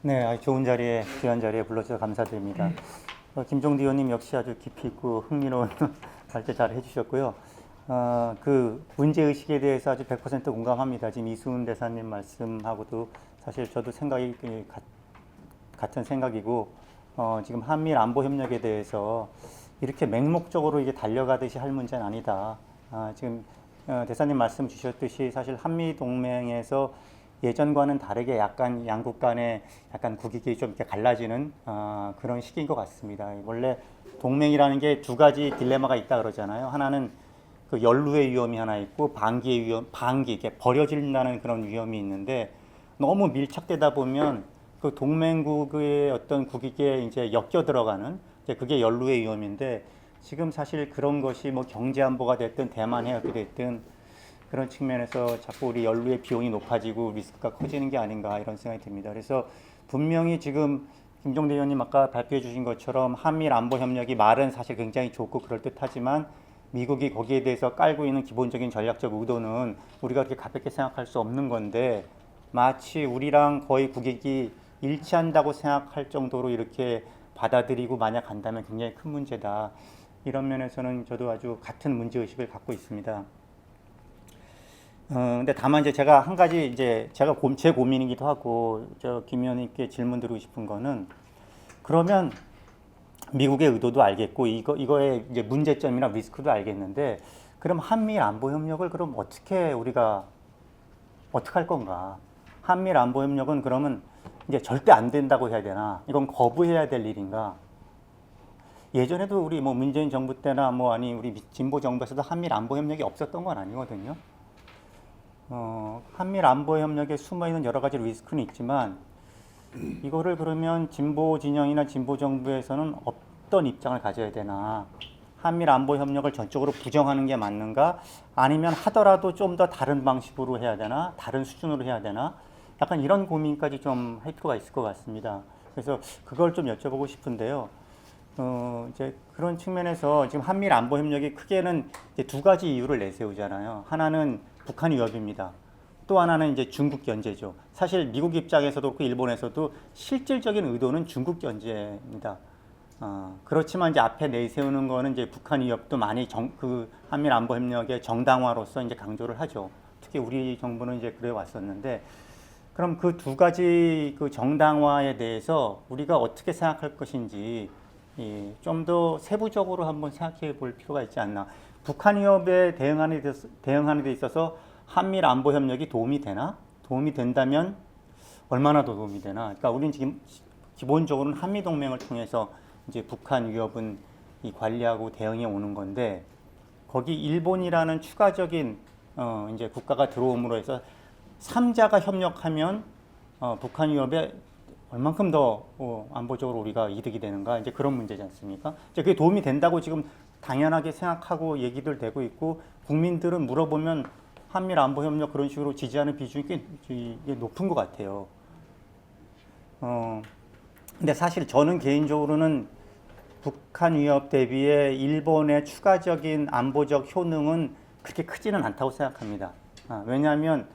네, 좋은 자리에, 귀한 자리에 불러주셔서 감사드립니다. 김종대 의원님 역시 아주 깊이 있고 흥미로운 발제 잘 해주셨고요. 그 문제의식에 대해서 아주 100% 공감합니다. 지금 이수은 대사님 말씀하고도 사실 저도 생각이 같은 생각이고, 지금 한미일 안보 협력에 대해서 이렇게 맹목적으로 이게 달려가듯이 할 문제는 아니다. 지금 대사님 말씀 주셨듯이 사실 한미 동맹에서 예전과는 다르게 약간 양국 간의 약간 국익이 좀 이렇게 갈라지는 그런 시기인 것 같습니다. 원래 동맹이라는 게 두 가지 딜레마가 있다 그러잖아요. 하나는 그 연루의 위험이 하나 있고 반기의 위험, 반기, 이게 버려진다는 그런 위험이 있는데 너무 밀착되다 보면 그 동맹국의 어떤 국익에 이제 엮여 들어가는 이제 그게 연루의 위험인데 지금 사실 그런 것이 뭐 경제 안보가 됐든 대만 해협이 됐든 그런 측면에서 자꾸 우리 연루의 비용이 높아지고 리스크가 커지는 게 아닌가 이런 생각이 듭니다. 그래서 분명히 지금 김종대 의원님 아까 발표해 주신 것처럼 한미일 안보 협력이 말은 사실 굉장히 좋고 그럴듯하지만 미국이 거기에 대해서 깔고 있는 기본적인 전략적 의도는 우리가 그렇게 가볍게 생각할 수 없는 건데 마치 우리랑 거의 국익이 일치한다고 생각할 정도로 이렇게 받아들이고 만약 간다면 굉장히 큰 문제다. 이런 면에서는 저도 아주 같은 문제의식을 갖고 있습니다. 근데 다만 이제 제가 한 가지 이제 제 고민이기도 하고 김 의원님께 질문 드리고 싶은 거는 그러면 미국의 의도도 알겠고 이거의 이제 문제점이나 리스크도 알겠는데 그럼 한미일 안보 협력을 그럼 어떻게 할 건가? 한미일 안보 협력은 그러면 이제 절대 안 된다고 해야 되나? 이건 거부해야 될 일인가? 예전에도 우리 뭐 문재인 정부 때나 뭐 아니 우리 진보 정부에서도 한미일 안보 협력이 없었던 건 아니거든요. 한미일 안보 협력에 숨어 있는 여러 가지 리스크는 있지만 이거를 그러면 진보 진영이나 진보 정부에서는 어떤 입장을 가져야 되나? 한미일 안보 협력을 전적으로 부정하는 게 맞는가? 아니면 하더라도 좀 더 다른 방식으로 해야 되나? 다른 수준으로 해야 되나? 약간 이런 고민까지 좀 할 필요가 있을 것 같습니다. 그래서 그걸 좀 여쭤보고 싶은데요. 이제 그런 측면에서 지금 한미일 안보 협력이 크게는 이제 두 가지 이유를 내세우잖아요. 하나는 북한 위협입니다. 또 하나는 이제 중국 견제죠. 사실 미국 입장에서도 그렇고 일본에서도 실질적인 의도는 중국 견제입니다. 그렇지만 이제 앞에 내세우는 거는 이제 북한 위협도 많이 그 한미일 안보 협력의 정당화로서 이제 강조를 하죠. 특히 우리 정부는 이제 그래 왔었는데 그럼 그 두 가지 그 정당화에 대해서 우리가 어떻게 생각할 것인지 좀 더 세부적으로 한번 생각해 볼 필요가 있지 않나. 북한 위협에 대응하는 데 있어서 한미일 안보 협력이 도움이 되나? 도움이 된다면 얼마나 더 도움이 되나? 그러니까 우리는 지금 기본적으로는 한미 동맹을 통해서 이제 북한 위협은 관리하고 대응해 오는 건데 거기 일본이라는 추가적인 이제 국가가 들어옴으로 해서 3자가 협력하면 북한 위협에 얼만큼 더 안보적으로 우리가 이득이 되는가 이제 그런 문제지 않습니까? 이제 그게 도움이 된다고 지금 당연하게 생각하고 얘기들 되고 있고 국민들은 물어보면 한미일 안보 협력 그런 식으로 지지하는 비중이 꽤 높은 것 같아요. 근데 사실 저는 개인적으로는 북한 위협 대비에 일본의 추가적인 안보적 효능은 그렇게 크지는 않다고 생각합니다. 왜냐하면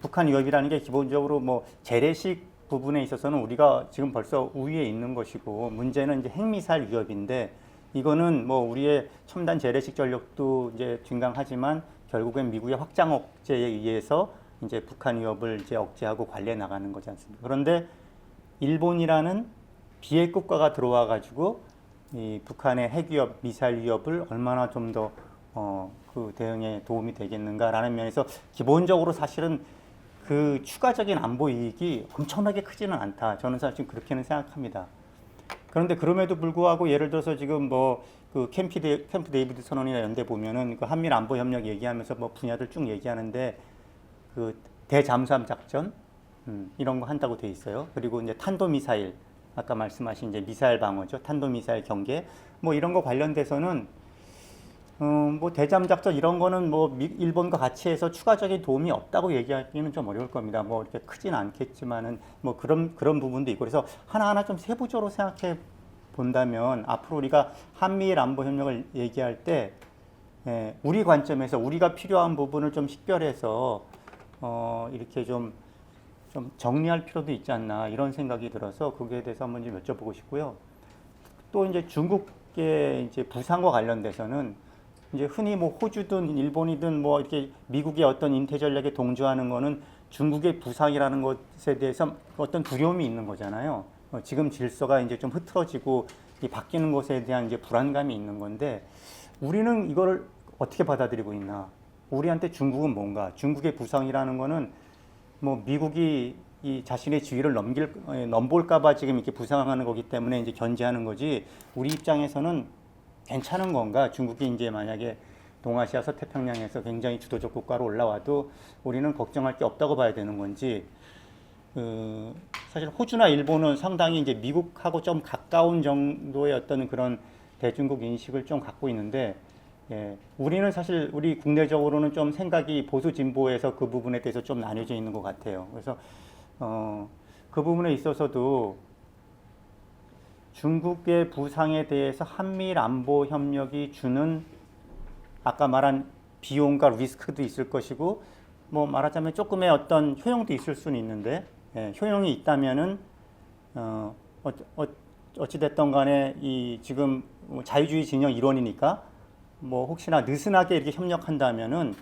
북한 위협이라는 게 기본적으로 뭐 재래식 부분에 있어서는 우리가 지금 벌써 우위에 있는 것이고 문제는 이제 핵미사일 위협인데 이거는 뭐 우리의 첨단 재래식 전력도 이제 증강하지만 결국엔 미국의 확장 억제에 의해서 이제 북한 위협을 이제 억제하고 관리해 나가는 거지 않습니까? 그런데 일본이라는 비핵 국가가 들어와 가지고 이 북한의 핵 위협, 미사일 위협을 얼마나 좀 더 그 대응에 도움이 되겠는가라는 면에서 기본적으로 사실은 그 추가적인 안보 이익이 엄청나게 크지는 않다. 저는 사실 그렇게는 생각합니다. 그런데 그럼에도 불구하고 예를 들어서 지금 뭐 그 캠프 데이비드 선언이나 연대 보면은 그 한미일 안보 협력 얘기하면서 뭐 분야들 쭉 얘기하는데 그 대잠수함 작전 이런 거 한다고 돼 있어요. 그리고 이제 탄도 미사일 아까 말씀하신 이제 미사일 방어죠. 탄도 미사일 경계 뭐 이런 거 관련돼서는 뭐 대잠 작전 이런 거는 뭐 일본과 같이 해서 추가적인 도움이 없다고 얘기하기는 좀 어려울 겁니다. 뭐 이렇게 크진 않겠지만은 뭐 그런 부분도 있고 그래서 하나하나 좀 세부적으로 생각해 본다면 앞으로 우리가 한미일 안보 협력을 얘기할 때 우리 관점에서 우리가 필요한 부분을 좀 식별해서 이렇게 좀 좀 정리할 필요도 있지 않나 이런 생각이 들어서 거기에 대해서 한번 좀 여쭤보고 싶고요. 또 이제 중국의 이제 부상과 관련돼서는 이제 흔히 뭐 호주든 일본이든 뭐 이렇게 미국의 어떤 인태 전략에 동조하는 거는 중국의 부상이라는 것에 대해서 어떤 두려움이 있는 거잖아요. 지금 질서가 이제 좀 흐트러지고 이 바뀌는 것에 대한 이제 불안감이 있는 건데 우리는 이거를 어떻게 받아들이고 있나? 우리한테 중국은 뭔가? 중국의 부상이라는 거는 뭐 미국이 이 자신의 지위를 넘볼까봐 지금 이렇게 부상하는 거기 때문에 이제 견제하는 거지. 우리 입장에서는 괜찮은 건가? 중국이 이제 만약에 동아시아 서태평양에서 굉장히 주도적 국가로 올라와도 우리는 걱정할 게 없다고 봐야 되는 건지. 사실 호주나 일본은 상당히 이제 미국하고 좀 가까운 정도의 어떤 그런 대중국 인식을 좀 갖고 있는데, 예, 우리는 사실 우리 국내적으로는 좀 생각이 보수 진보에서 그 부분에 대해서 좀 나뉘어져 있는 것 같아요. 그래서 그 부분에 있어서도 중국의 부상에 대해서 한미일 안보 협력이 주는 아까 말한 비용과 리스크도 있을 것이고 뭐 말하자면 조금의 어떤 효용도 있을 수는 있는데 효용이 있다면은 어찌됐든 간에 이 지금 자유주의 진영 일원이니까 뭐 혹시나 느슨하게 이렇게 협력한다면은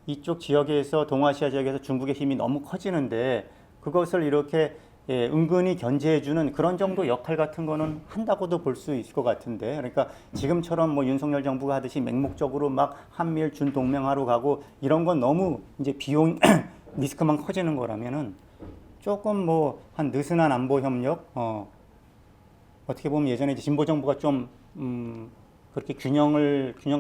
이쪽 지역에서 동아시아 지역에서 중국의 힘이 너무 커지는데 그것을 이렇게 은근히 견제해주는 그런 정도 역할 같은 거는 한다고도 볼 수 있을 것 같은데 그러니까 지금처럼 뭐 윤석열 정부가 하듯이 맹목적으로 막 한미일 준동맹하러 가고 이런 건 너무 이제 비용 리스크만 커지는 거라면은 조금 뭐 한 느슨한 안보 협력 어떻게 보면 예전에 이제 진보 정부가 좀 그렇게 균형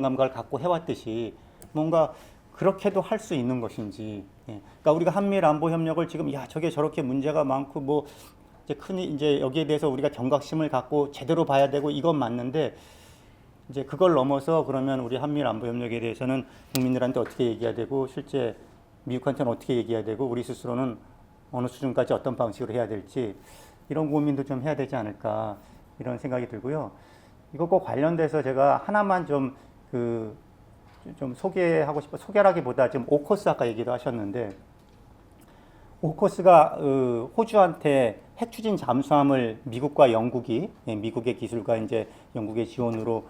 감각을 갖고 해왔듯이 뭔가 그렇게도 할 수 있는 것인지. 그러니까 우리가 한미일 안보 협력을 지금 야 저게 저렇게 문제가 많고 뭐 이제 흔히 이제 여기에 대해서 우리가 경각심을 갖고 제대로 봐야 되고 이건 맞는데 이제 그걸 넘어서 그러면 우리 한미일 안보 협력에 대해서는 국민들한테 어떻게 얘기해야 되고 실제 미국한테는 어떻게 얘기해야 되고 우리 스스로는 어느 수준까지 어떤 방식으로 해야 될지 이런 고민도 좀 해야 되지 않을까 이런 생각이 들고요. 이것과 관련돼서 제가 하나만 좀 소개하고 싶어 소개라기보다 지금 오커스 아까 얘기도 하셨는데 오커스가 호주한테 핵 추진 잠수함을 미국과 영국이 미국의 기술과 이제 영국의 지원으로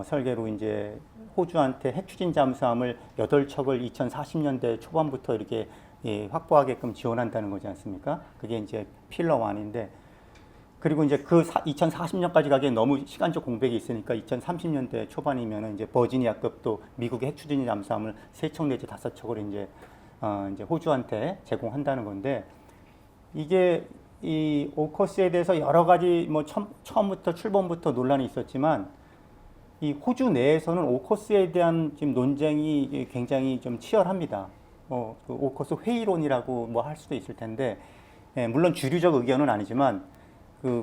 설계로 이제 호주한테 핵 추진 잠수함을 8척을 2040년대 초반부터 이렇게 확보하게끔 지원한다는 거지 않습니까? 그게 이제 필러 1인데 그리고 이제 2040년까지 가기엔 너무 시간적 공백이 있으니까 2030년대 초반이면 이제 버지니아급도 미국의 핵 추진 잠수함을 3척 내지 5척을 이제 호주한테 제공한다는 건데 이게 이 오커스에 대해서 여러 가지 뭐 처음부터 출범부터 논란이 있었지만 이 호주 내에서는 오커스에 대한 지금 논쟁이 굉장히 좀 치열합니다. 그 오커스 회의론이라고 뭐 할 수도 있을 텐데 물론 주류적 의견은 아니지만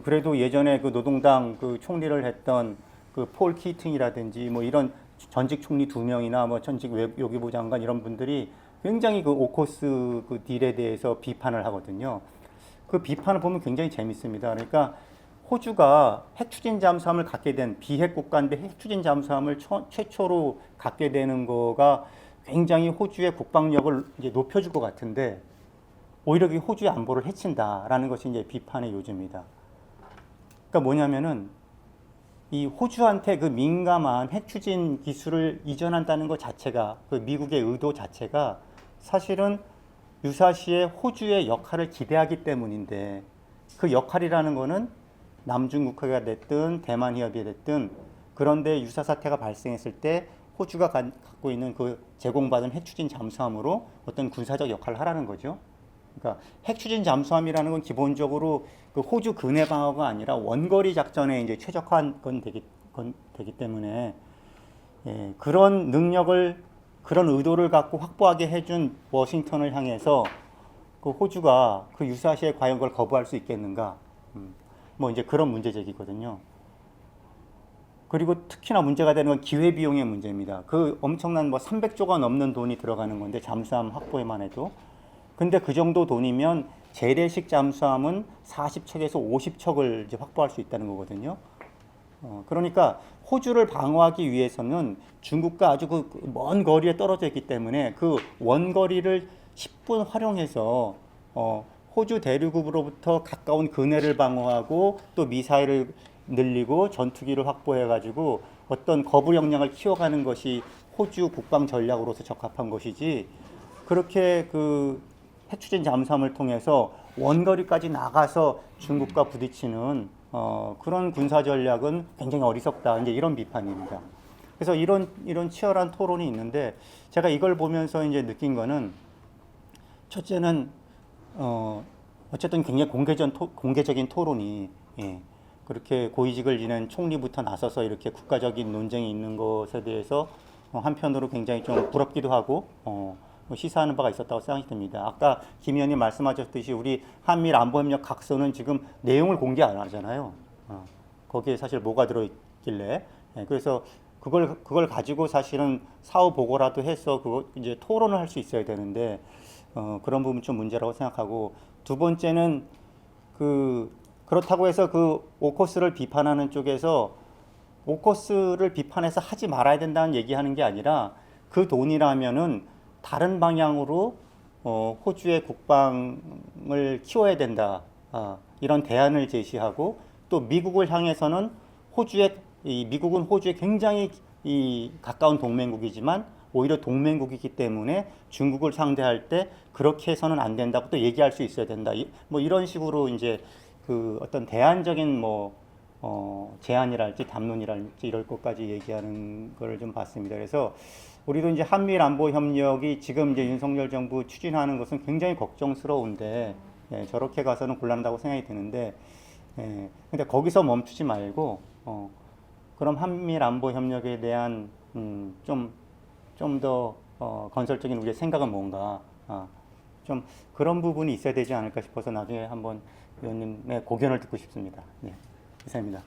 그래도 예전에 그 노동당 그 총리를 했던 그 폴 키팅이라든지 뭐 이런 전직 총리 2명이나 뭐 전직 외교부 장관 이런 분들이 굉장히 그 오커스 그 딜에 대해서 비판을 하거든요. 그 비판을 보면 굉장히 재밌습니다. 그러니까 호주가 핵 추진 잠수함을 갖게 된 비핵 국가인데 핵 추진 잠수함을 최초로 갖게 되는 거가 굉장히 호주의 국방력을 이제 높여줄 것 같은데 오히려 그게 호주의 안보를 해친다라는 것이 이제 비판의 요지입니다. 그러니까 뭐냐면은 이 호주한테 그 민감한 핵 추진 기술을 이전한다는 것 자체가 그 미국의 의도 자체가 사실은 유사시에 호주의 역할을 기대하기 때문인데 그 역할이라는 거는 남중국해가 됐든 대만 해협이 됐든 그런데 유사 사태가 발생했을 때 호주가 갖고 있는 그 제공받은 핵 추진 잠수함으로 어떤 군사적 역할을 하라는 거죠. 그러니까 핵 추진 잠수함이라는 건 기본적으로 그 호주 근해 방어가 아니라 원거리 작전에 이제 최적화한 건 되기 때문에 그런 능력을 그런 의도를 갖고 확보하게 해준 워싱턴을 향해서 그 호주가 그 유사시에 과연 그걸 거부할 수 있겠는가? 뭐 이제 그런 문제 제기거든요. 그리고 특히나 문제가 되는 건 기회비용의 문제입니다. 그 엄청난 뭐 300조가 넘는 돈이 들어가는 건데 잠수함 확보에만 해도. 근데 그 정도 돈이면 재래식 잠수함은 40척에서 50척을 이제 확보할 수 있다는 거거든요. 그러니까 호주를 방어하기 위해서는 중국과 아주 그 먼 거리에 떨어져 있기 때문에 그 원거리를 10분 활용해서 호주 대륙으로부터 가까운 근해를 방어하고 또 미사일을 늘리고 전투기를 확보해가지고 어떤 거부 역량을 키워가는 것이 호주 국방 전략으로서 적합한 것이지 그렇게 그 해추진 잠수함을 통해서 원거리까지 나가서 중국과 부딪히는 그런 군사 전략은 굉장히 어리석다. 이제 이런 비판입니다. 그래서 이런 치열한 토론이 있는데 제가 이걸 보면서 이제 느낀 거는 첫째는 어쨌든 굉장히 공개적인 토론이 예, 그렇게 고위직을 지낸 총리부터 나서서 이렇게 국가적인 논쟁이 있는 것에 대해서 한편으로 굉장히 좀 부럽기도 하고 시사하는 바가 있었다고 생각이 듭니다. 아까 김 의원님 말씀하셨듯이 우리 한미일 안보협력 각서는 지금 내용을 공개 안 하잖아요. 거기에 사실 뭐가 들어있길래 예, 그래서 그걸 가지고 사실은 사후 보고라도 해서 그거 이제 토론을 할 수 있어야 되는데 그런 부분 좀 문제라고 생각하고 두 번째는 그렇다고 해서 그 오커스를 비판하는 쪽에서 오커스를 비판해서 하지 말아야 된다는 얘기하는 게 아니라 그 돈이라면은 다른 방향으로 호주의 국방을 키워야 된다. 이런 대안을 제시하고 또 미국을 향해서는 미국은 호주에 굉장히 가까운 동맹국이지만 오히려 동맹국이기 때문에 중국을 상대할 때 그렇게 해서는 안 된다고 또 얘기할 수 있어야 된다. 뭐 이런 식으로 이제 그 어떤 대안적인 제안이랄지 담론이랄지 이럴 것까지 얘기하는 걸 좀 봤습니다. 그래서 우리도 이제 한미일 안보 협력이 지금 이제 윤석열 정부 추진하는 것은 굉장히 걱정스러운데 예, 저렇게 가서는 곤란하다고 생각이 드는데 근데 거기서 멈추지 말고 그럼 한미일 안보 협력에 대한 좀 더 건설적인 우리의 생각은 뭔가 좀 그런 부분이 있어야 되지 않을까 싶어서 나중에 한번 의원님의 고견을 듣고 싶습니다. 네, 이상입니다.